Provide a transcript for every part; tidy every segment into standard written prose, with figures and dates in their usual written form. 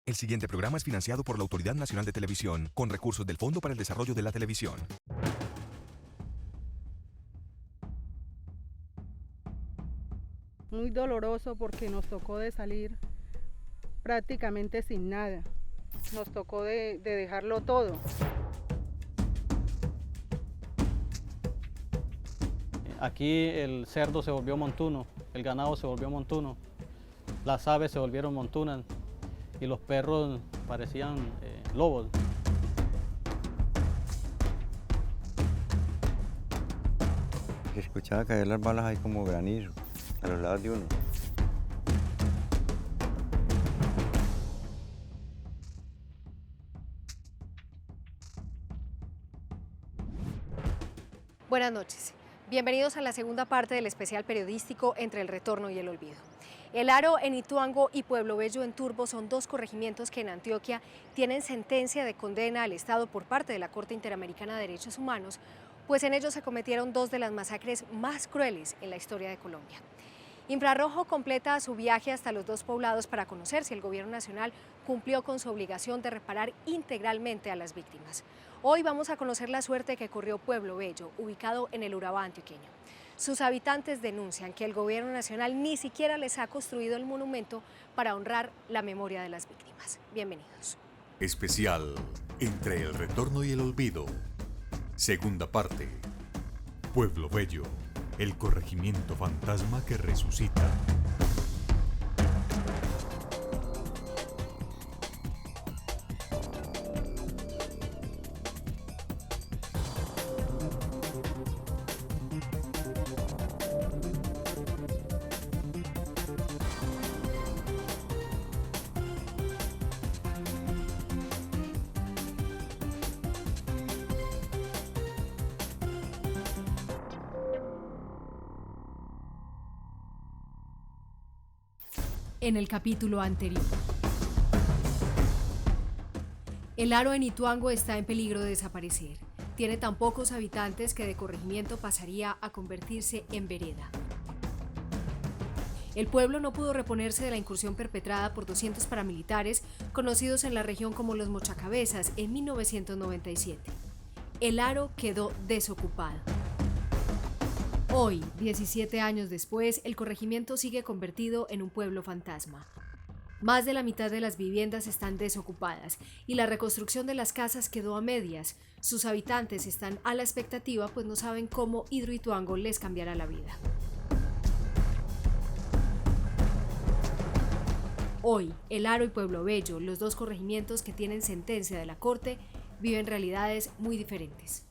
El siguiente programa es financiado por la Autoridad Nacional de Televisión, con recursos del Fondo para el Desarrollo de la Televisión. Muy doloroso porque nos tocó de salir prácticamente sin nada. Nos tocó de dejarlo todo. Aquí el cerdo se volvió montuno, el ganado se volvió montuno, las aves se volvieron montunas y los perros parecían lobos. Se escuchaba caer las balas ahí como granizo, a los lados de uno. Buenas noches. Bienvenidos a la segunda parte del especial periodístico Entre el Retorno y el Olvido. El Aro en Ituango y Pueblo Bello en Turbo son dos corregimientos que en Antioquia tienen sentencia de condena al Estado por parte de la Corte Interamericana de Derechos Humanos, pues en ellos se cometieron dos de las masacres más crueles en la historia de Colombia. Infrarrojo completa su viaje hasta los dos poblados para conocer si el gobierno nacional cumplió con su obligación de reparar integralmente a las víctimas. Hoy vamos a conocer la suerte que corrió Pueblo Bello, ubicado en el Urabá antioqueño. Sus habitantes denuncian que el gobierno nacional ni siquiera les ha construido el monumento para honrar la memoria de las víctimas. Bienvenidos. Especial Entre el Retorno y el Olvido. Segunda parte. Pueblo Bello, el corregimiento fantasma que resucita. En el capítulo anterior. El Aro en Ituango está en peligro de desaparecer. Tiene tan pocos habitantes que de corregimiento pasaría a convertirse en vereda. El pueblo no pudo reponerse de la incursión perpetrada por 200 paramilitares conocidos en la región como los Mochacabezas en 1997. El Aro quedó desocupado. Hoy, 17 años después, el corregimiento sigue convertido en un pueblo fantasma. Más de la mitad de las viviendas están desocupadas y la reconstrucción de las casas quedó a medias. Sus habitantes están a la expectativa, pues no saben cómo Hidroituango les cambiará la vida. Hoy, El Aro y Pueblo Bello, los dos corregimientos que tienen sentencia de la Corte, viven realidades muy diferentes.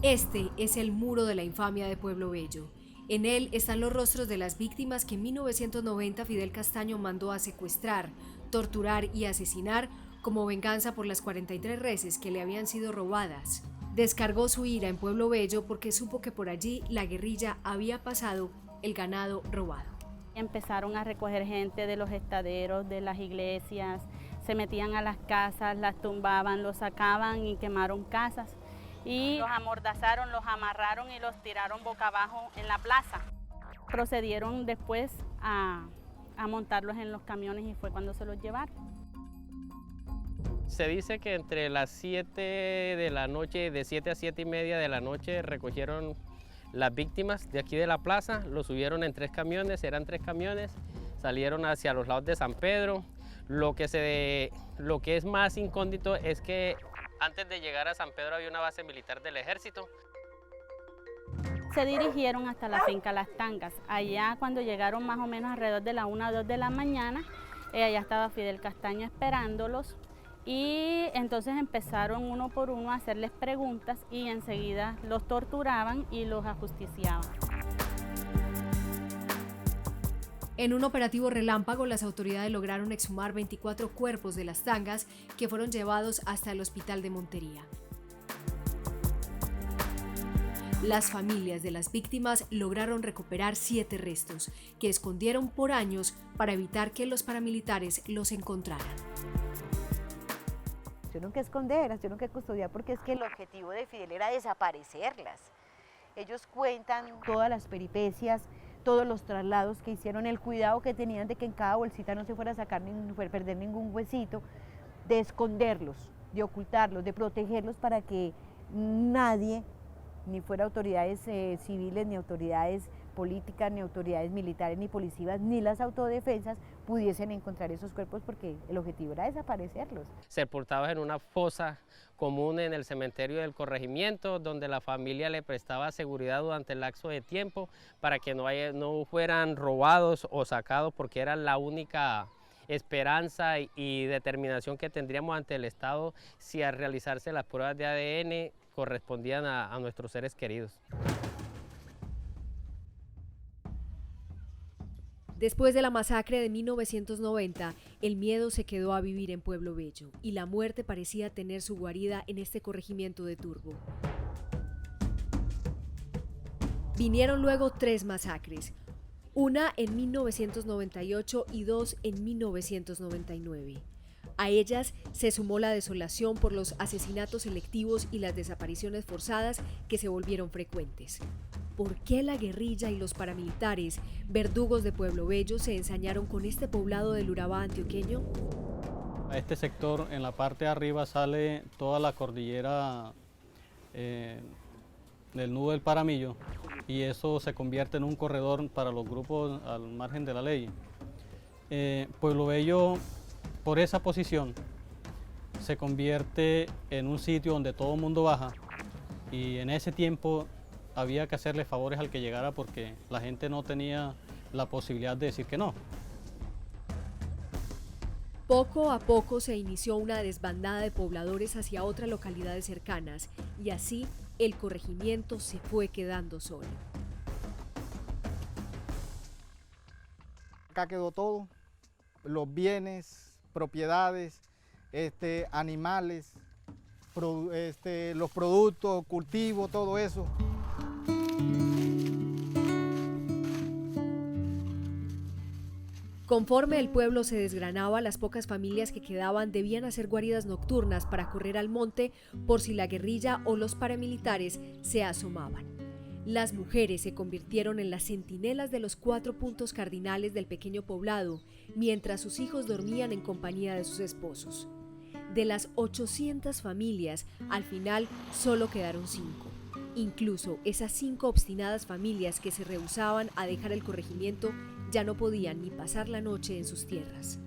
Este es el muro de la infamia de Pueblo Bello. En él están los rostros de las víctimas que en 1990 Fidel Castaño mandó a secuestrar, torturar y asesinar como venganza por las 43 reses que le habían sido robadas. Descargó su ira en Pueblo Bello porque supo que por allí la guerrilla había pasado el ganado robado. Empezaron a recoger gente de los estaderos, de las iglesias, se metían a las casas, las tumbaban, los sacaban y quemaron casas. Y los amordazaron, los amarraron y los tiraron boca abajo en la plaza. Procedieron después a montarlos en los camiones y fue cuando se los llevaron. Se dice que entre las 7 de la noche, de 7 a 7 y media de la noche, recogieron las víctimas de aquí de la plaza, los subieron en 3 camiones, eran 3 camiones, salieron hacia los lados de San Pedro. Lo que es más incógnito es que antes de llegar a San Pedro había una base militar del ejército. Se dirigieron hasta la finca Las Tangas. Allá cuando llegaron más o menos alrededor de la 1 o 2 de la mañana, allá estaba Fidel Castaño esperándolos Y entonces empezaron uno por uno a hacerles preguntas y enseguida los torturaban y los ajusticiaban. En un operativo relámpago, las autoridades lograron exhumar 24 cuerpos de las tangas que fueron llevados hasta el hospital de Montería. Las familias de las víctimas lograron recuperar 7 restos, que escondieron por años para evitar que los paramilitares los encontraran. Tuvieron que esconderlas, tuvieron que custodiar, porque es que el objetivo de Fidel era desaparecerlas. Ellos cuentan todas las peripecias, todos los traslados que hicieron, el cuidado que tenían de que en cada bolsita no se fuera a sacar, perder ningún huesito, de esconderlos, de ocultarlos, de protegerlos para que nadie, ni fuera autoridades civiles, ni autoridades políticas, ni autoridades militares, ni policías, ni las autodefensas pudiesen encontrar esos cuerpos, porque el objetivo era desaparecerlos. Sepultados en una fosa común en el cementerio del corregimiento, donde la familia le prestaba seguridad durante el lapso de tiempo para que no fueran robados o sacados, porque era la única esperanza y determinación que tendríamos ante el Estado si al realizarse las pruebas de ADN correspondían a nuestros seres queridos. Después de la masacre de 1990, el miedo se quedó a vivir en Pueblo Bello y la muerte parecía tener su guarida en este corregimiento de Turbo. Vinieron luego 3 masacres, una en 1998 y 2 en 1999. A ellas se sumó la desolación por los asesinatos selectivos y las desapariciones forzadas que se volvieron frecuentes. ¿Por qué la guerrilla y los paramilitares, verdugos de Pueblo Bello, se ensañaron con este poblado del Urabá antioqueño? A este sector, en la parte de arriba, sale toda la cordillera del nudo del Paramillo, y eso se convierte en un corredor para los grupos al margen de la ley. Pueblo Bello, por esa posición, se convierte en un sitio donde todo el mundo baja, y en ese tiempo había que hacerle favores al que llegara porque la gente no tenía la posibilidad de decir que no. Poco a poco se inició una desbandada de pobladores hacia otras localidades cercanas y así el corregimiento se fue quedando solo. Acá quedó todo, los bienes, propiedades, animales, los productos, cultivos, todo eso. Conforme el pueblo se desgranaba, las pocas familias que quedaban debían hacer guaridas nocturnas para correr al monte por si la guerrilla o los paramilitares se asomaban. Las mujeres se convirtieron en las centinelas de los 4 puntos cardinales del pequeño poblado, mientras sus hijos dormían en compañía de sus esposos. De las 800 familias, al final solo quedaron 5. Incluso esas 5 obstinadas familias que se rehusaban a dejar el corregimiento ya no podían ni pasar la noche en sus tierras.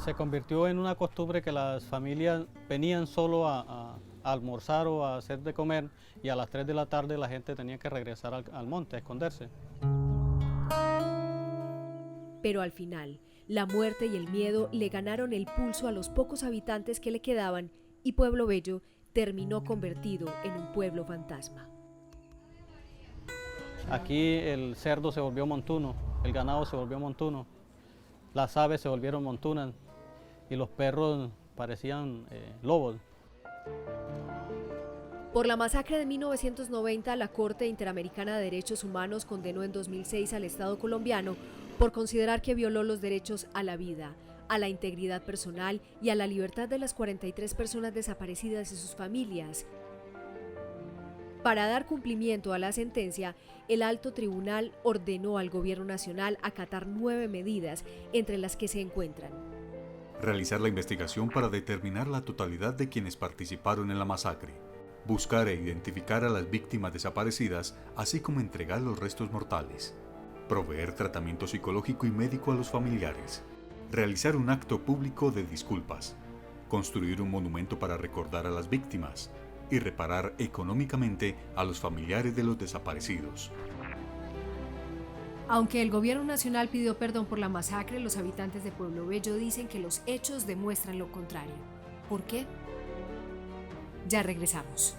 Se convirtió en una costumbre que las familias venían solo a almorzar o a hacer de comer, y a las 3 de la tarde la gente tenía que regresar al monte a esconderse. Pero al final, la muerte y el miedo le ganaron el pulso a los pocos habitantes que le quedaban y Pueblo Bello terminó convertido en un pueblo fantasma. Aquí el cerdo se volvió montuno, el ganado se volvió montuno, las aves se volvieron montunas y los perros parecían lobos. Por la masacre de 1990, la Corte Interamericana de Derechos Humanos condenó en 2006 al Estado colombiano por considerar que violó los derechos a la vida, a la integridad personal y a la libertad de las 43 personas desaparecidas y sus familias. Para dar cumplimiento a la sentencia, el Alto Tribunal ordenó al Gobierno Nacional acatar 9 medidas, entre las que se encuentran: realizar la investigación para determinar la totalidad de quienes participaron en la masacre, buscar e identificar a las víctimas desaparecidas, así como entregar los restos mortales, proveer tratamiento psicológico y médico a los familiares, realizar un acto público de disculpas, construir un monumento para recordar a las víctimas y reparar económicamente a los familiares de los desaparecidos. Aunque el gobierno nacional pidió perdón por la masacre, los habitantes de Pueblo Bello dicen que los hechos demuestran lo contrario. ¿Por qué? Ya regresamos.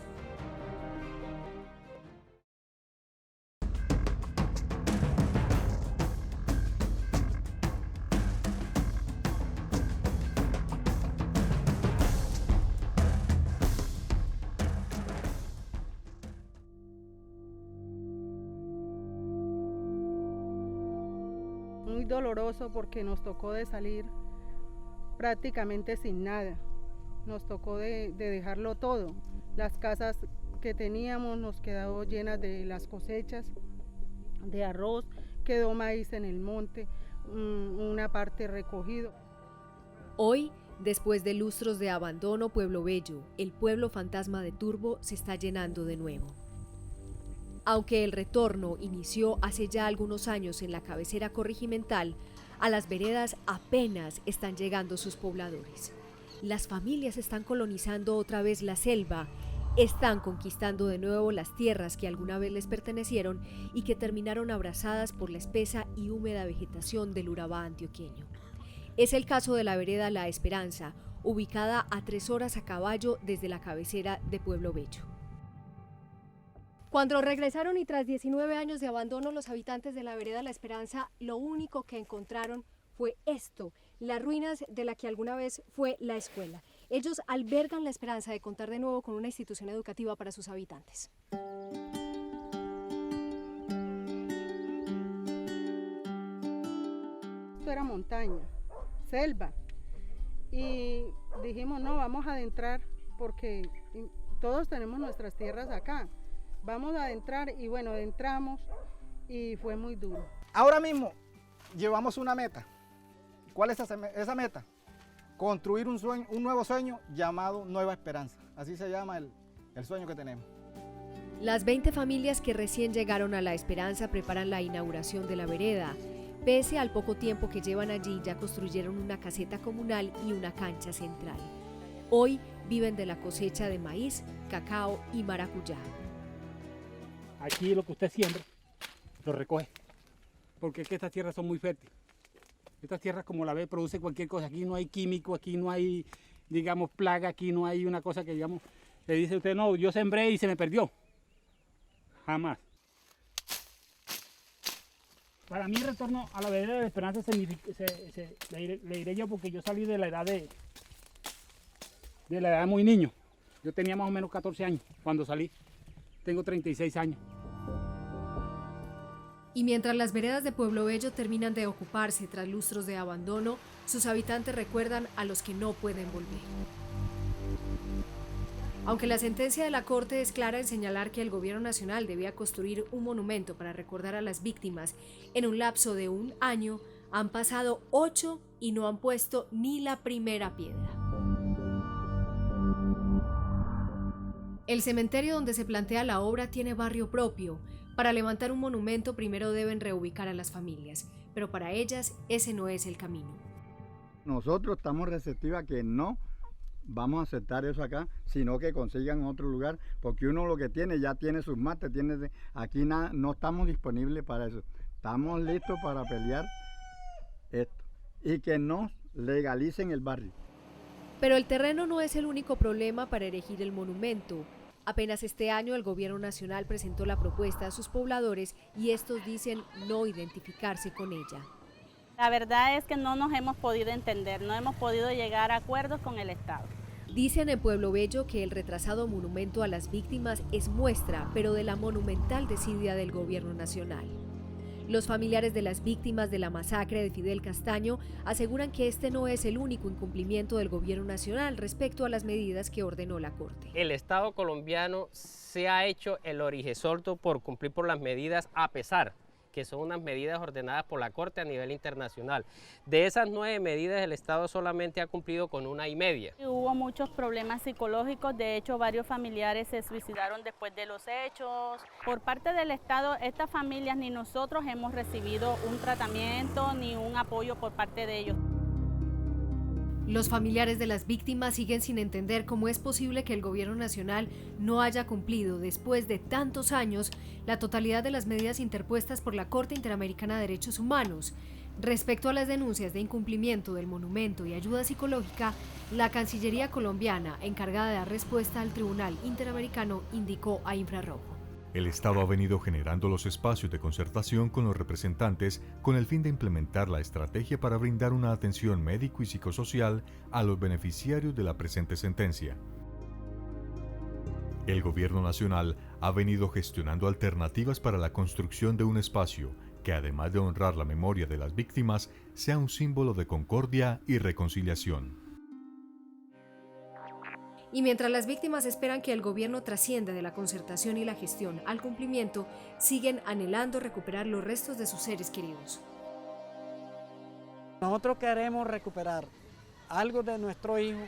Muy doloroso porque nos tocó de salir prácticamente sin nada. Nos tocó de dejarlo todo. Las casas que teníamos nos quedó llenas de las cosechas, de arroz, quedó maíz en el monte, una parte recogido. Hoy, después de lustros de abandono, Pueblo Bello, el pueblo fantasma de Turbo, se está llenando de nuevo. Aunque el retorno inició hace ya algunos años en la cabecera corregimental, a las veredas apenas están llegando sus pobladores. Las familias están colonizando otra vez la selva, están conquistando de nuevo las tierras que alguna vez les pertenecieron y que terminaron abrazadas por la espesa y húmeda vegetación del Urabá antioqueño. Es el caso de la vereda La Esperanza, ubicada a 3 horas a caballo desde la cabecera de Pueblo Bello. Cuando regresaron y tras 19 años de abandono, los habitantes de la vereda La Esperanza, lo único que encontraron fue esto, las ruinas de la que alguna vez fue la escuela. Ellos albergan la esperanza de contar de nuevo con una institución educativa para sus habitantes. Esto era montaña, selva, y dijimos no, vamos a adentrar porque todos tenemos nuestras tierras acá. Vamos a adentrar y bueno, adentramos y fue muy duro. Ahora mismo llevamos una meta. ¿Cuál es esa meta? Construir un nuevo sueño llamado Nueva Esperanza. Así se llama el sueño que tenemos. Las 20 familias que recién llegaron a La Esperanza preparan la inauguración de la vereda. Pese al poco tiempo que llevan allí, ya construyeron una caseta comunal y una cancha central. Hoy viven de la cosecha de maíz, cacao y maracuyá. Aquí lo que usted siembra, lo recoge, porque es que estas tierras son muy fértiles. Estas tierras, como la ve, producen cualquier cosa. Aquí no hay químico, aquí no hay, digamos, plaga, aquí no hay una cosa que, digamos, le dice usted, no, yo sembré y se me perdió. Jamás. Para mí el retorno a la vereda de la Esperanza le diré yo, porque yo salí de la edad muy niño. Yo tenía más o menos 14 años cuando salí. Tengo 36 años. Y mientras las veredas de Pueblo Bello terminan de ocuparse tras lustros de abandono, sus habitantes recuerdan a los que no pueden volver. Aunque la sentencia de la Corte es clara en señalar que el gobierno nacional debía construir un monumento para recordar a las víctimas en un lapso de 1 año, han pasado 8 y no han puesto ni la primera piedra. El cementerio donde se plantea la obra tiene barrio propio. Para levantar un monumento primero deben reubicar a las familias, pero para ellas ese no es el camino. Nosotros estamos receptivos a que no vamos a aceptar eso acá, sino que consigan otro lugar, porque uno lo que tiene, ya tiene sus mates, aquí nada, no estamos disponibles para eso. Estamos listos para pelear esto y que nos legalicen el barrio. Pero el terreno no es el único problema para erigir el monumento. Apenas este año el gobierno nacional presentó la propuesta a sus pobladores y estos dicen no identificarse con ella. La verdad es que no nos hemos podido entender, no hemos podido llegar a acuerdos con el Estado. Dicen en Pueblo Bello que el retrasado monumento a las víctimas es muestra, pero de la monumental desidia del gobierno nacional. Los familiares de las víctimas de la masacre de Fidel Castaño aseguran que este no es el único incumplimiento del gobierno nacional respecto a las medidas que ordenó la Corte. El Estado colombiano se ha hecho el origesordo por cumplir por las medidas, a pesar que son unas medidas ordenadas por la Corte a nivel internacional. De esas 9 medidas, el Estado solamente ha cumplido con 1,5. Hubo muchos problemas psicológicos, de hecho varios familiares se suicidaron después de los hechos. Por parte del Estado, estas familias ni nosotros hemos recibido un tratamiento ni un apoyo por parte de ellos. Los familiares de las víctimas siguen sin entender cómo es posible que el gobierno nacional no haya cumplido, después de tantos años, la totalidad de las medidas interpuestas por la Corte Interamericana de Derechos Humanos. Respecto a las denuncias de incumplimiento del monumento y ayuda psicológica, la Cancillería colombiana, encargada de dar respuesta al Tribunal Interamericano, indicó a Infrarrojo: el Estado ha venido generando los espacios de concertación con los representantes con el fin de implementar la estrategia para brindar una atención médico y psicosocial a los beneficiarios de la presente sentencia. El Gobierno Nacional ha venido gestionando alternativas para la construcción de un espacio que, además de honrar la memoria de las víctimas, sea un símbolo de concordia y reconciliación. Y mientras las víctimas esperan que el gobierno trascienda de la concertación y la gestión al cumplimiento, siguen anhelando recuperar los restos de sus seres queridos. Nosotros queremos recuperar algo de nuestro hijo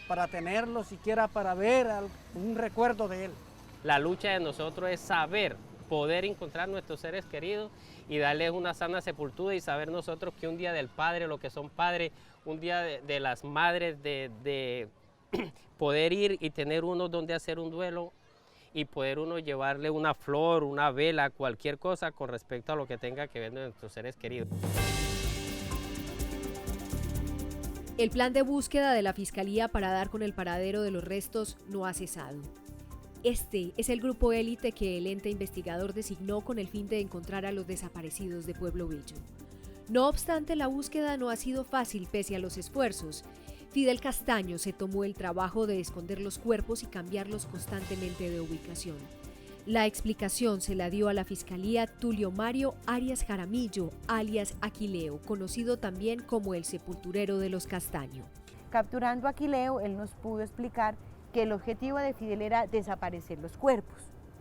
para tenerlo, siquiera para ver un recuerdo de él. La lucha de nosotros es saber, poder encontrar nuestros seres queridos y darles una sana sepultura, y saber nosotros que un día del padre, lo que son padres, un día de las madres, de poder ir y tener uno donde hacer un duelo y poder uno llevarle una flor, una vela, cualquier cosa con respecto a lo que tenga que ver de nuestros seres queridos. El plan de búsqueda de la Fiscalía para dar con el paradero de los restos no ha cesado. Este es el grupo élite que el ente investigador designó con el fin de encontrar a los desaparecidos de Pueblo Bello. No obstante, la búsqueda no ha sido fácil pese a los esfuerzos. Fidel Castaño se tomó el trabajo de esconder los cuerpos y cambiarlos constantemente de ubicación. La explicación se la dio a la Fiscalía Tulio Mario Arias Jaramillo, alias Aquileo, conocido también como el sepulturero de los Castaño. Capturando a Aquileo, él nos pudo explicar que el objetivo de Fidel era desaparecer los cuerpos,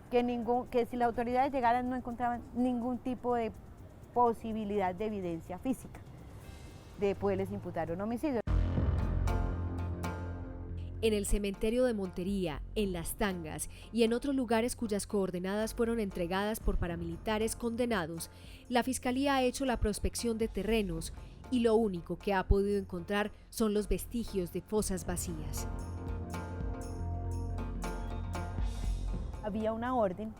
que si las autoridades llegaran no encontraban ningún tipo de posibilidad de evidencia física de poderles imputar un homicidio. En el cementerio de Montería, en Las Tangas y en otros lugares cuyas coordenadas fueron entregadas por paramilitares condenados, la Fiscalía ha hecho la prospección de terrenos y lo único que ha podido encontrar son los vestigios de fosas vacías. Había una orden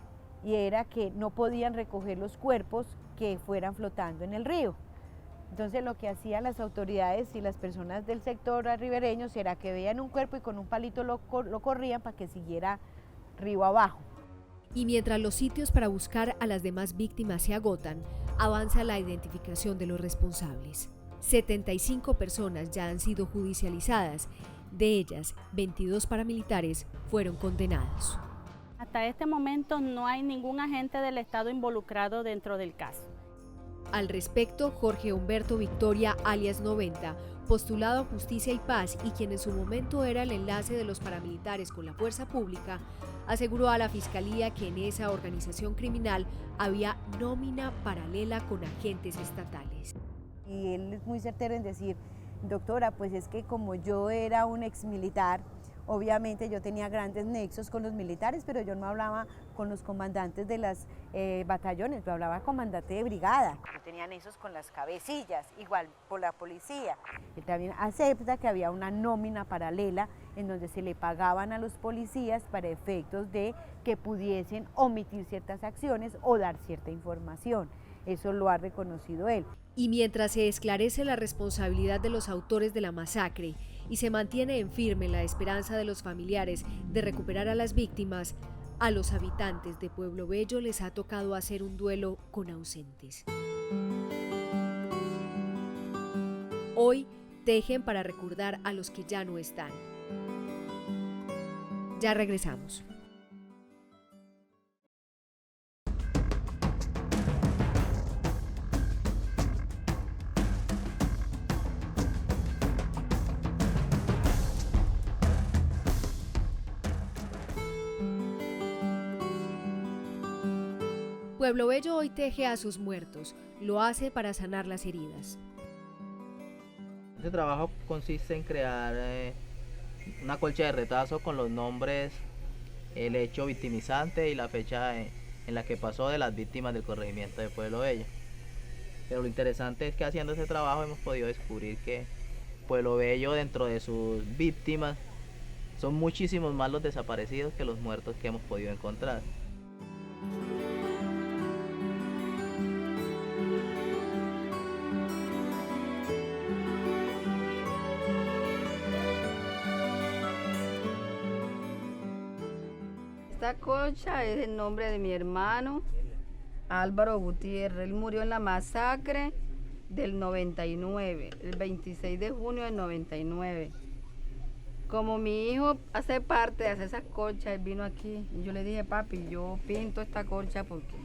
y era que no podían recoger los cuerpos que fueran flotando en el río. Entonces lo que hacían las autoridades y las personas del sector ribereño era que veían un cuerpo y con un palito lo corrían para que siguiera río abajo. Y mientras los sitios para buscar a las demás víctimas se agotan, avanza la identificación de los responsables. 75 personas ya han sido judicializadas, de ellas 22 paramilitares fueron condenados. Hasta este momento no hay ningún agente del Estado involucrado dentro del caso. Al respecto, Jorge Humberto Victoria, alias 90, postulado a Justicia y Paz y quien en su momento era el enlace de los paramilitares con la fuerza pública, aseguró a la Fiscalía que en esa organización criminal había nómina paralela con agentes estatales. Y él es muy certero en decir: doctora, pues es que como yo era un exmilitar, obviamente yo tenía grandes nexos con los militares, pero yo no hablaba con los comandantes de las batallones, yo hablaba comandante de brigada. Yo tenía nexos con las cabecillas, igual por la policía. Él también acepta que había una nómina paralela en donde se le pagaban a los policías para efectos de que pudiesen omitir ciertas acciones o dar cierta información. Eso lo ha reconocido él. Y mientras se esclarece la responsabilidad de los autores de la masacre y se mantiene en firme la esperanza de los familiares de recuperar a las víctimas, a los habitantes de Pueblo Bello les ha tocado hacer un duelo con ausentes. Hoy tejen para recordar a los que ya no están. Ya regresamos. Pueblo Bello hoy teje a sus muertos, lo hace para sanar las heridas. Este trabajo consiste en crear una colcha de retazos con los nombres, el hecho victimizante y la fecha en la que pasó de las víctimas del corregimiento de Pueblo Bello. Pero lo interesante es que haciendo ese trabajo hemos podido descubrir que Pueblo Bello, dentro de sus víctimas, son muchísimos más los desaparecidos que los muertos que hemos podido encontrar. Esta colcha es el nombre de mi hermano Álvaro Gutiérrez. Él murió en la masacre del 99, el 26 de junio del 99. Como mi hijo hace parte de hacer esas colchas, él vino aquí y yo le dije, papi, yo pinto esta colcha porque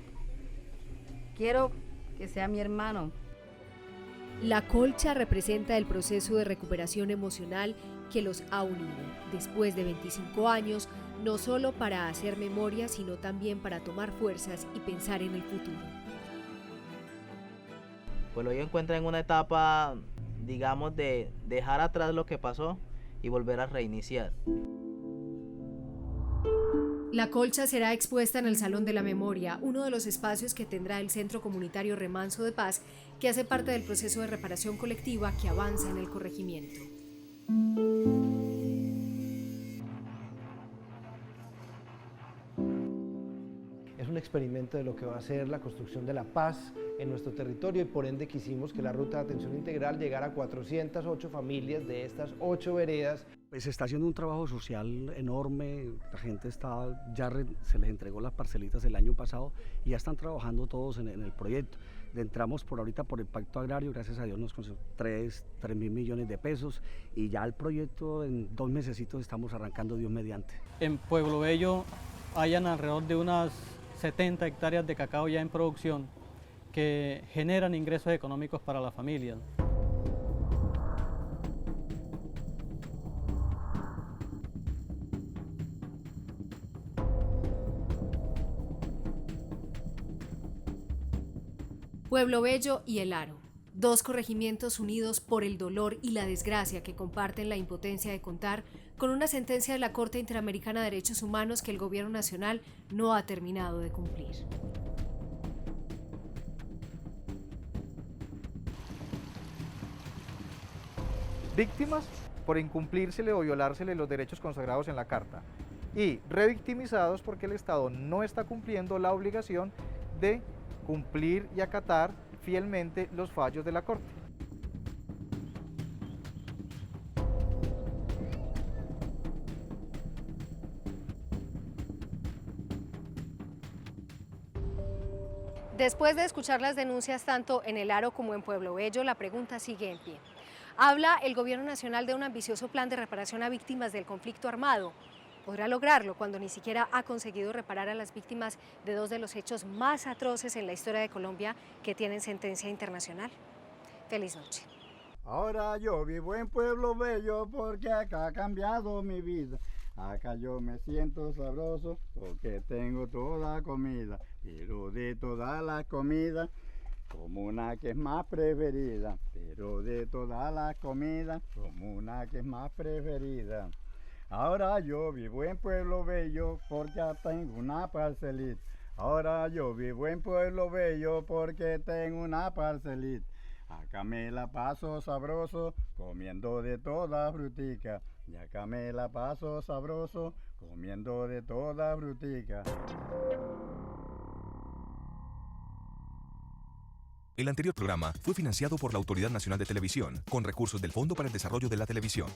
quiero que sea mi hermano. La colcha representa el proceso de recuperación emocional que los ha unido, después de 25 años, no solo para hacer memoria, sino también para tomar fuerzas y pensar en el futuro. Pues lo encuentra en una etapa, digamos, de dejar atrás lo que pasó y volver a reiniciar. La colcha será expuesta en el Salón de la Memoria, uno de los espacios que tendrá el Centro Comunitario Remanso de Paz, que hace parte del proceso de reparación colectiva que avanza en el corregimiento. Es un experimento de lo que va a ser la construcción de la paz en nuestro territorio y por ende quisimos que la ruta de atención integral llegara a 408 familias de estas 8 veredas. Pues se está haciendo un trabajo social enorme, la gente se les entregó las parcelitas el año pasado y ya están trabajando todos en el proyecto. Entramos por ahorita por el Pacto Agrario, gracias a Dios nos consiguió 3.000 millones de pesos y ya el proyecto en 2 mesecitos estamos arrancando, Dios mediante. En Pueblo Bello hayan alrededor de unas 70 hectáreas de cacao ya en producción que generan ingresos económicos para la familia. Pueblo Bello y El Aro, dos corregimientos unidos por el dolor y la desgracia que comparten la impotencia de contar con una sentencia de la Corte Interamericana de Derechos Humanos que el gobierno nacional no ha terminado de cumplir. Víctimas por incumplírsele o violársele los derechos consagrados en la Carta y revictimizados porque el Estado no está cumpliendo la obligación de cumplir y acatar fielmente los fallos de la Corte. Después de escuchar las denuncias tanto en El Aro como en Pueblo Bello, la pregunta sigue en pie. Habla el gobierno nacional de un ambicioso plan de reparación a víctimas del conflicto armado. ¿Podrá lograrlo cuando ni siquiera ha conseguido reparar a las víctimas de 2 de los hechos más atroces en la historia de Colombia que tienen sentencia internacional? Feliz noche. Ahora yo vivo en Pueblo Bello porque acá ha cambiado mi vida. Acá yo me siento sabroso porque tengo toda comida, pero de todas las comidas, como una que es más preferida, pero de todas las comidas, como una que es más preferida. Ahora yo vivo en Pueblo Bello porque tengo una parcelita. Ahora yo vivo en Pueblo Bello porque tengo una parcelita. Acá me la paso sabroso comiendo de toda frutica. Y acá me la paso sabroso comiendo de toda frutica. El anterior programa fue financiado por la Autoridad Nacional de Televisión, con recursos del Fondo para el Desarrollo de la Televisión.